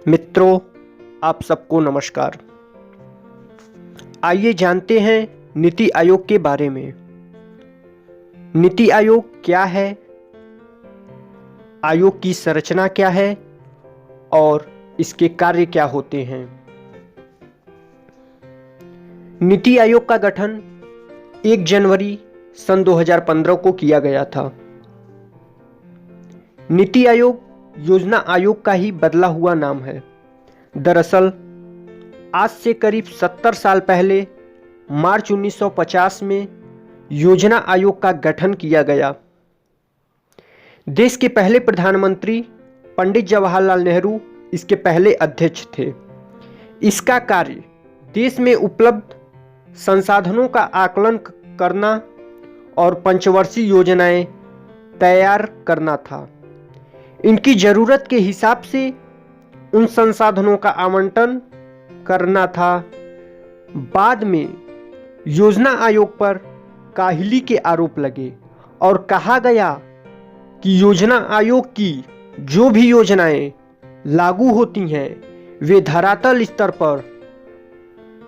मित्रों, आप सबको नमस्कार। आइए जानते हैं नीति आयोग के बारे में। नीति आयोग क्या है, आयोग की संरचना क्या है और इसके कार्य क्या होते हैं। नीति आयोग का गठन 1 जनवरी सन 2015 को किया गया था। नीति आयोग योजना आयोग का ही बदला हुआ नाम है। दरअसल आज से करीब 70 साल पहले मार्च 1950 में योजना आयोग का गठन किया गया। देश के पहले प्रधानमंत्री पंडित जवाहरलाल नेहरू इसके पहले अध्यक्ष थे। इसका कार्य देश में उपलब्ध संसाधनों का आकलन करना और पंचवर्षीय योजनाएं तैयार करना था। इनकी जरूरत के हिसाब से उन संसाधनों का आवंटन करना था। बाद में योजना आयोग पर काहली के आरोप लगे और कहा गया कि योजना आयोग की जो भी योजनाएं लागू होती हैं वे धरातल स्तर पर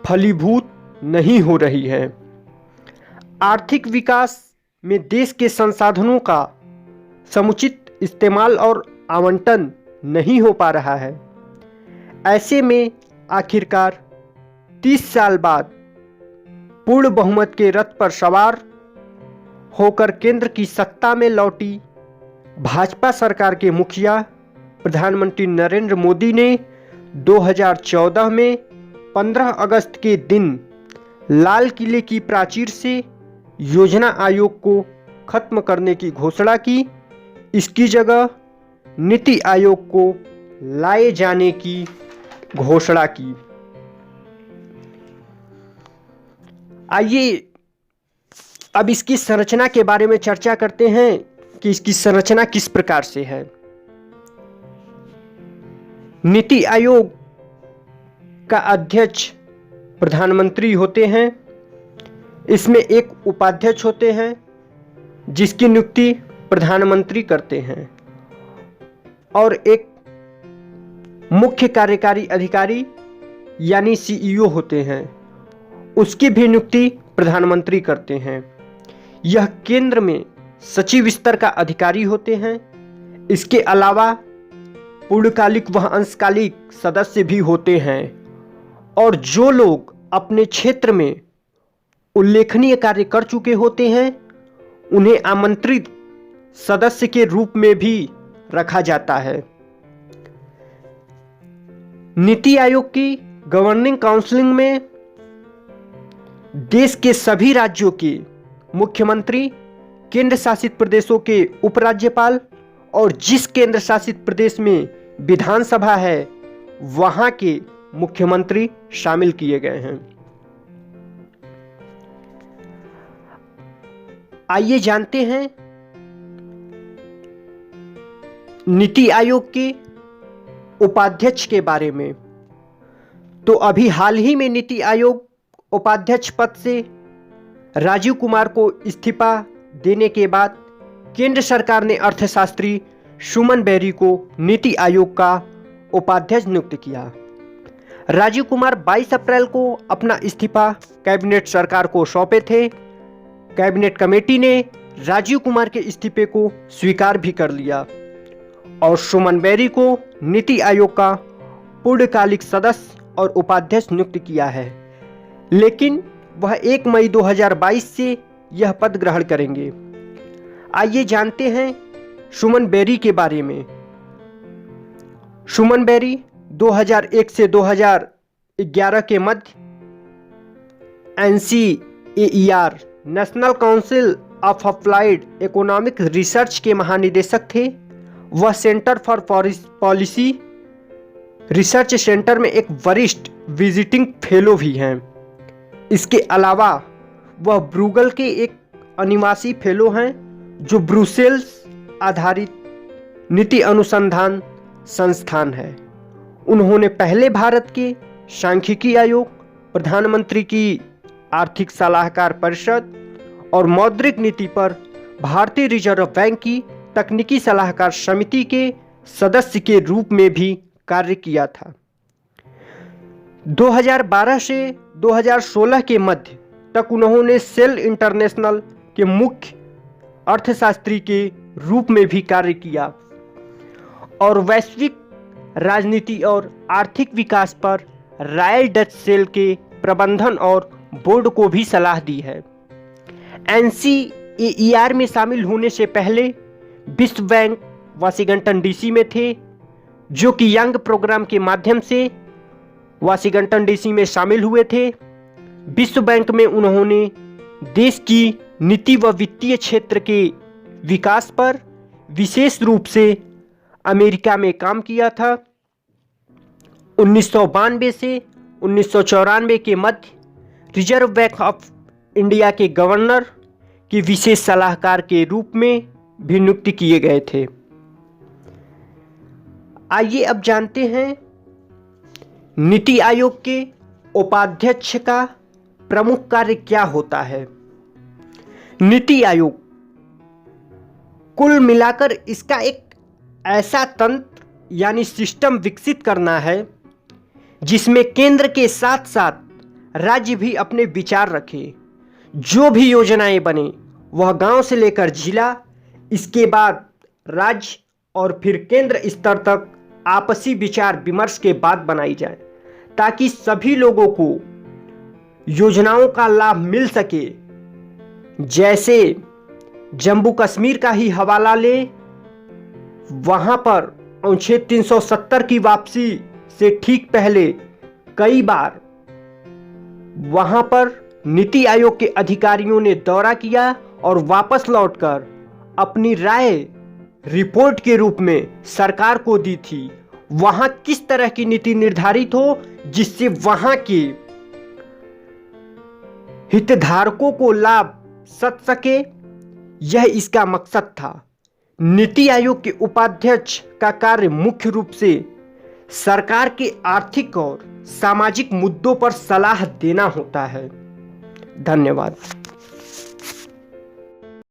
फलीभूत नहीं हो रही हैं। आर्थिक विकास में देश के संसाधनों का समुचित इस्तेमाल और आवंटन नहीं हो पा रहा है। ऐसे में आखिरकार 30 साल बाद पूर्ण बहुमत के रथ पर सवार होकर केंद्र की सत्ता में लौटी भाजपा सरकार के मुखिया प्रधानमंत्री नरेंद्र मोदी ने 2014 में 15 अगस्त के दिन लाल किले की प्राचीर से योजना आयोग को खत्म करने की घोषणा की। इसकी जगह नीति आयोग को लाए जाने की घोषणा की। आइए अब इसकी संरचना के बारे में चर्चा करते हैं कि इसकी संरचना किस प्रकार से है। नीति आयोग का अध्यक्ष प्रधानमंत्री होते हैं। इसमें एक उपाध्यक्ष होते हैं जिसकी नियुक्ति प्रधानमंत्री करते हैं और एक मुख्य कार्यकारी अधिकारी यानी सीईओ होते हैं, उसकी भी नियुक्ति प्रधानमंत्री करते हैं। यह केंद्र में सचिव स्तर का अधिकारी होते हैं। इसके अलावा पूर्णकालिक व अंशकालिक सदस्य भी होते हैं और जो लोग अपने क्षेत्र में उल्लेखनीय कार्य कर चुके होते हैं उन्हें आमंत्रित सदस्य के रूप में भी रखा जाता है। नीति आयोग की गवर्निंग काउंसिलिंग में देश के सभी राज्यों के मुख्यमंत्री, केंद्र शासित प्रदेशों के उपराज्यपाल और जिस केंद्र शासित प्रदेश में विधानसभा है वहां के मुख्यमंत्री शामिल किए गए हैं। आइए जानते हैं नीति आयोग के उपाध्यक्ष के बारे में। तो अभी हाल ही में नीति आयोग उपाध्यक्ष पद से राजीव कुमार को इस्तीफा देने के बाद केंद्र सरकार ने अर्थशास्त्री सुमन बेरी को नीति आयोग का उपाध्यक्ष नियुक्त किया। राजीव कुमार 22 अप्रैल को अपना इस्तीफा कैबिनेट सरकार को सौंपे थे। कैबिनेट कमेटी ने राजीव कुमार के इस्तीफे को स्वीकार भी कर लिया और सुमन बेरी को नीति आयोग का पूर्णकालिक सदस्य और उपाध्यक्ष नियुक्त किया है, लेकिन वह 1 मई 2022 से यह पद ग्रहण करेंगे। आइए जानते हैं सुमन बेरी के बारे में। सुमन बेरी 2001 से 2011 के मध्य NCAER national council of applied economic research के महानिदेशक थे। वह centre for policy research centre में एक वरिष्ठ विजिटिंग फेलो भी हैं। इसके अलावा वह ब्रूगल के एक अनिवासी फेलो हैं जो ब्रुसेल्स आधारित नीति अनुसंधान संस्थान है। उन्होंने पहले भारत के सांख्यिकी आयोग, प्रधानमंत्री की आर्थिक सलाहकार परिषद और मौद्रिक नीति पर भारतीय रिजर्व बैंक की तकनीकी सलाहकार समिति के सदस्य के रूप में भी कार्य किया था। 2012 से 2016 के मध्य तक उन्होंने सेल इंटरनेशनल के मुख्य अर्थशास्त्री के रूप में भी कार्य किया और वैश्विक राजनीति और आर्थिक विकास पर रॉयल डच सेल के प्रबंधन और बोर्ड को भी सलाह दी है। NCAER में शामिल होने से पहले विश्व बैंक वाशिंगटन डीसी में थे, जो कि यंग प्रोग्राम के माध्यम से वाशिंगटन डीसी में शामिल हुए थे। विश्व बैंक में उन्होंने देश की नीति व वित्तीय क्षेत्र के विकास पर विशेष रूप से अमेरिका में काम किया था। 1992 से 1994 के मध्य रिजर्व बैंक ऑफ इंडिया के गवर्नर के विशेष सलाहकार के रूप में भी नियुक्त किए गए थे। आइए अब जानते हैं नीति आयोग के उपाध्यक्ष का प्रमुख कार्य क्या होता है। नीति आयोग कुल मिलाकर इसका एक ऐसा तंत्र यानी सिस्टम विकसित करना है जिसमें केंद्र के साथ साथ राज्य भी अपने विचार रखे। जो भी योजनाएं बने वह गांव से लेकर जिला, इसके बाद राज्य और फिर केंद्र स्तर तक आपसी विचार विमर्श के बाद बनाई जाए, ताकि सभी लोगों को योजनाओं का लाभ मिल सके। जैसे जम्मू कश्मीर का ही हवाला ले, वहां पर अनुच्छेद 370 की वापसी से ठीक पहले कई बार वहां पर नीति आयोग के अधिकारियों ने दौरा किया और वापस लौटकर अपनी राय रिपोर्ट के रूप में सरकार को दी थी। वहां किस तरह की नीति निर्धारित हो जिससे वहां के हितधारकों को लाभ सके, यह इसका मकसद था। नीति आयोग के उपाध्यक्ष का कार्य मुख्य रूप से सरकार के आर्थिक और सामाजिक मुद्दों पर सलाह देना होता है। धन्यवाद।